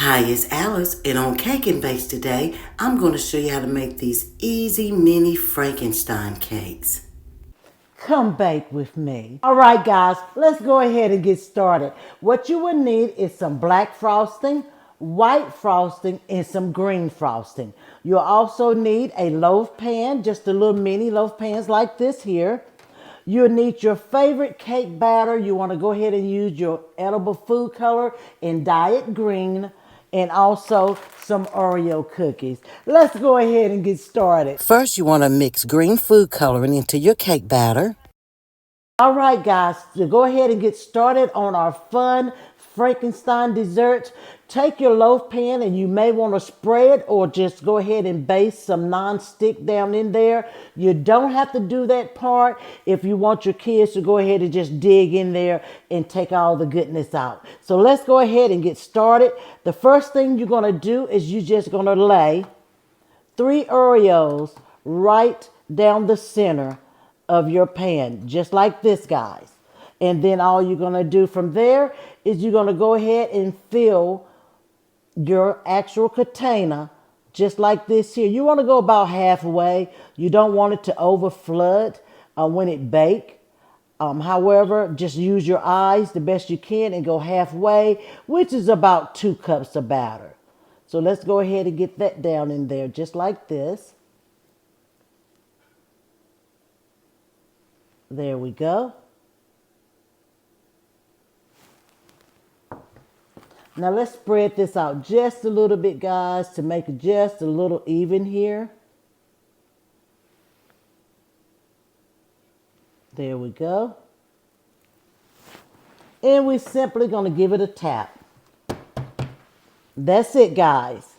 Hi, it's Alice, and on Cake and Bakes today, I'm going to show you how to make these easy mini Frankenstein cakes. Come bake with me. All right, guys, let's go ahead and get started. What you will need is some black frosting, white frosting, and some green frosting. You'll also need a loaf pan, just a little mini loaf pans like this here. You'll need your favorite cake batter. You want to go ahead and use your edible food color in Diet Green, and also some Oreo cookies. Let's go ahead and get started. First, you want to mix green food coloring into your cake batter. All right, guys, to go ahead and get started on our fun Frankenstein desserts, take your loaf pan and you may want to spray it or just go ahead and base some non-stick down in there. You don't have to do that part if you want your kids to go ahead and just dig in there and take all the goodness out. So let's go ahead and get started. The first thing you're going to do is you're just going to lay 3 Oreos right down the center of your pan, just like this, guys. And then all you're going to do from there is you're going to go ahead and fill your actual container just like this here. You want to go about halfway. You don't want it to overflood when it bakes. However, just use your eyes the best you can and go halfway, which is about 2 cups of batter. So let's go ahead and get that down in there just like this. There we go. Now let's spread this out just a little bit, guys, to make it just a little even here. There we go. And we're simply going to give it a tap. That's it, guys.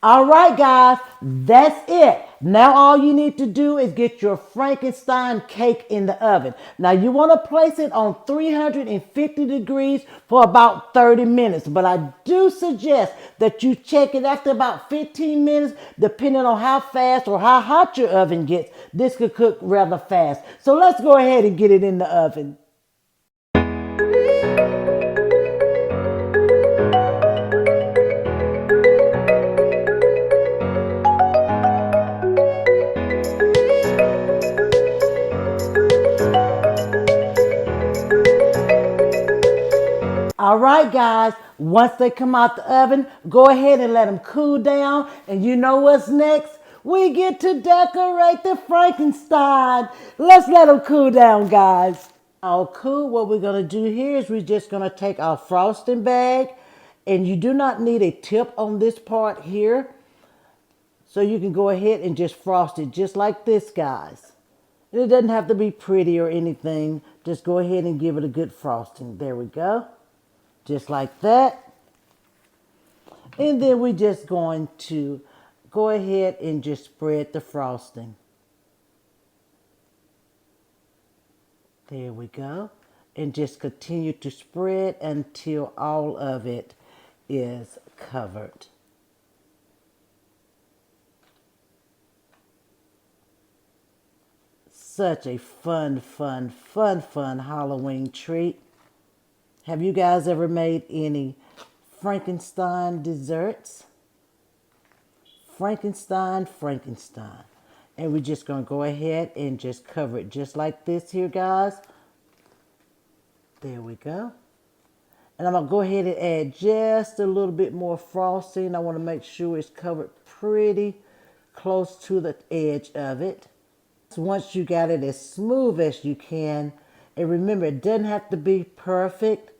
All right, guys, that's it. Now all you need to do is get your Frankenstein cake in the oven. Now you want to place it on 350 degrees for about 30 minutes. But I do suggest that you check it after about 15 minutes, depending on how fast or how hot your oven gets. This could cook rather fast. So let's go ahead and get it in the oven. All right, guys, once they come out the oven, go ahead and let them cool down. And you know what's next? We get to decorate the Frankenstein. Let's let them cool down, guys. All cool, what we're going to do here is we're just going to take our frosting bag. And you do not need a tip on this part here. So you can go ahead and just frost it just like this, guys. And it doesn't have to be pretty or anything. Just go ahead and give it a good frosting. There we go. Just like that. And then we're just going to go ahead and just spread the frosting. There we go. And just continue to spread until all of it is covered. Such a fun Halloween treat. Have you guys ever made any Frankenstein desserts? Frankenstein. And we're just going to go ahead and just cover it just like this here, guys. There we go. And I'm going to go ahead and add just a little bit more frosting. I want to make sure it's covered pretty close to the edge of it. So once you got it as smooth as you can, and remember, it doesn't have to be perfect.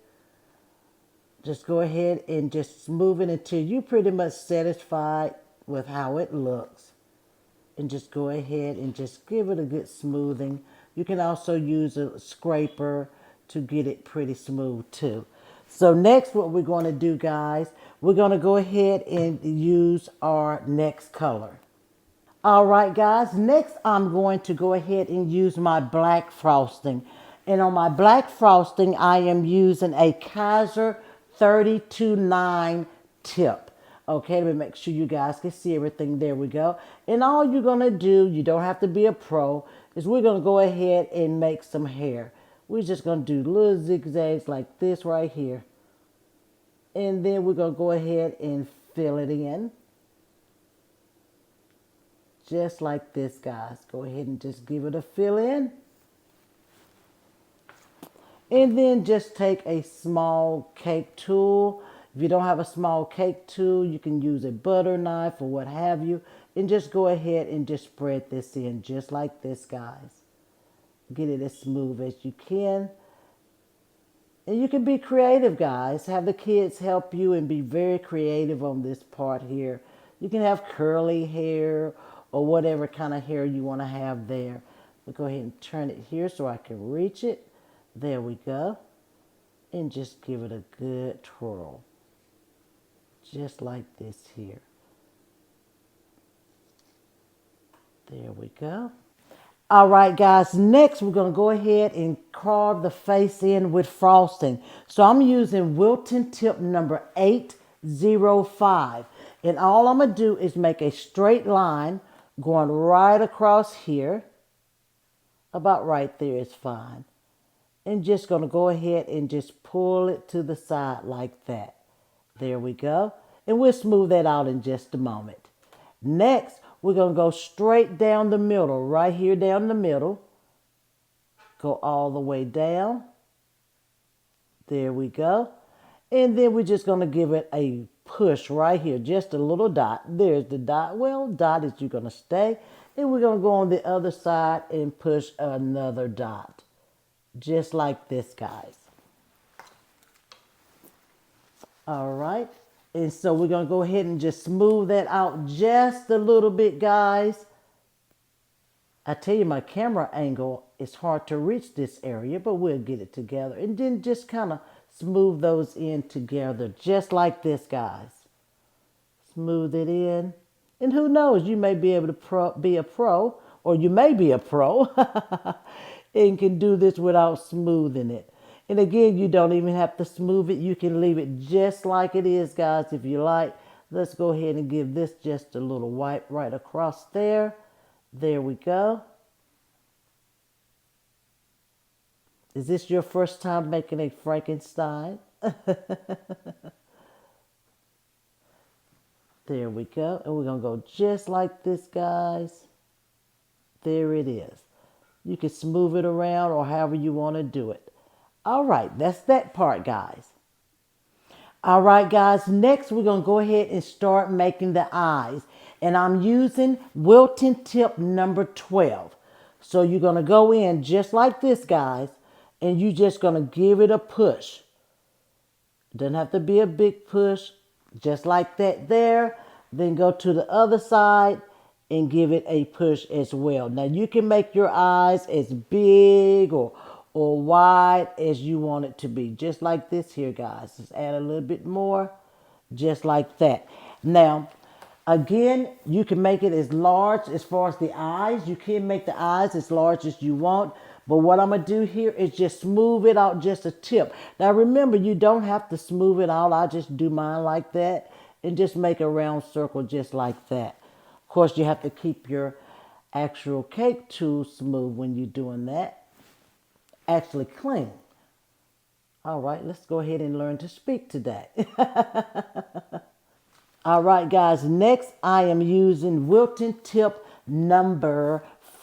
Just go ahead and just smooth it until you're pretty much satisfied with how it looks. And just go ahead and just give it a good smoothing. You can also use a scraper to get it pretty smooth too. So next what we're going to do, guys, we're going to go ahead and use our next color. All right, guys, next I'm going to go ahead and use my black frosting. And on my black frosting, I am using a Kaiser 32.9 tip. Okay, let me make sure you guys can see everything. There we go. And all you're going to do, you don't have to be a pro, is we're going to go ahead and make some hair. We're just going to do little zigzags like this right here. And then we're going to go ahead and fill it in. Just like this, guys. Go ahead and just give it a fill in. And then just take a small cake tool. If you don't have a small cake tool, you can use a butter knife or what have you. And just go ahead and just spread this in just like this, guys. Get it as smooth as you can. And you can be creative, guys. Have the kids help you and be very creative on this part here. You can have curly hair or whatever kind of hair you want to have there. We'll go ahead and turn it here so I can reach it. There we go. And just give it a good twirl. Just like this here. There we go. All right, guys, next we're going to go ahead and carve the face in with frosting. So I'm using Wilton tip number 805. And all I'm going to do is make a straight line going right across here. About right there is fine. And just going to go ahead and just pull it to the side like that. There we go. And we'll smooth that out in just a moment. Next, we're going to go straight down the middle, right here down the middle. Go all the way down. There we go. And then we're just going to give it a push right here, just a little dot. There's the dot. Well, dot is you're going to stay. And we're going to go on the other side and push another dot. Just like this, guys. All right. And so we're going to go ahead and just smooth that out just a little bit, guys. I tell you, my camera angle is hard to reach this area, but we'll get it together. And then just kind of smooth those in together, just like this, guys. Smooth it in. And who knows, you may be able to be a pro, or you may be a pro, and can do this without smoothing it. And again, you don't even have to smooth it. You can leave it just like it is, guys, if you like. Let's go ahead and give this just a little wipe right across there. There we go. Is this your first time making a Frankenstein? There we go. And we're going to go just like this, guys. There it is. You can smooth it around or however you want to do it. All right, that's that part, guys. All right, guys, next we're going to go ahead and start making the eyes. And I'm using Wilton tip number 12. So you're going to go in just like this, guys, and you're just going to give it a push. Doesn't have to be a big push, just like that there. Then go to the other side and give it a push as well. Now, you can make your eyes as big or wide as you want it to be. Just like this here, guys. Just add a little bit more. Just like that. Now, again, you can make it as large as far as the eyes. You can make the eyes as large as you want. But what I'm going to do here is just smooth it out just a tip. Now, remember, you don't have to smooth it out. I just do mine like that and just make a round circle just like that. Of course, you have to keep your actual cake tool smooth when you're doing that. Actually clean. All right, let's go ahead and learn to speak today. All right, guys, next I am using Wilton tip number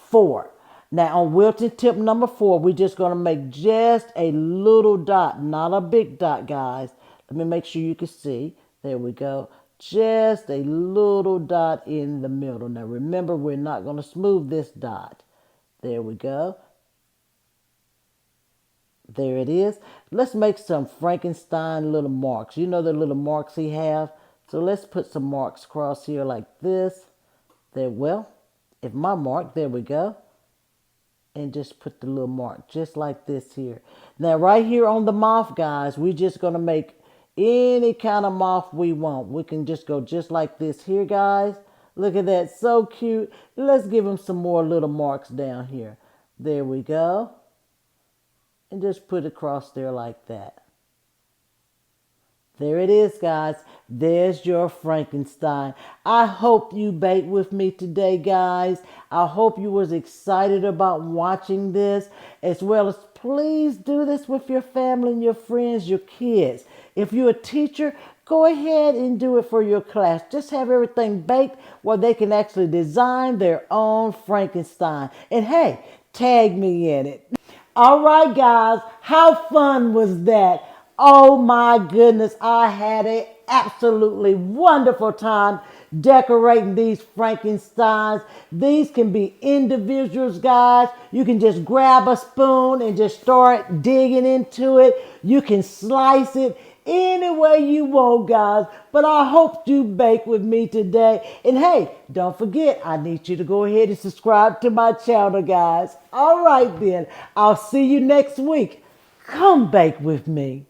4. Now on Wilton tip number 4, we're just going to make just a little dot, not a big dot, guys. Let me make sure you can see. There we go. Just a little dot in the middle. Now remember, we're not going to smooth this dot. There we go. There it is. Let's make some Frankenstein little marks. You know the little marks he have? So let's put some marks across here like this. There, well, if my mark, there we go. And just put the little mark just like this here. Now right here on the mouth, guys, we're just going to make any kind of mouth we want. We can just go just like this here, guys. Look at that, so cute. Let's give him some more little marks down here. There we go. And just put it across there like that. There it is, guys. There's your Frankenstein. I hope you baked with me today, guys. I hope you was excited about watching this, as well as please do this with your family and your friends, your kids. If you're a teacher, go ahead and do it for your class. Just have everything baked where they can actually design their own Frankenstein. And hey, tag me in it. All right, guys, how fun was that? Oh my goodness, I had an absolutely wonderful time decorating these Frankensteins. These can be individuals, guys. You can just grab a spoon and just start digging into it. You can slice it any way you want, guys. But I hope you bake with me today. And hey, don't forget, I need you to go ahead and subscribe to my channel, guys. All right, then. I'll see you next week. Come bake with me.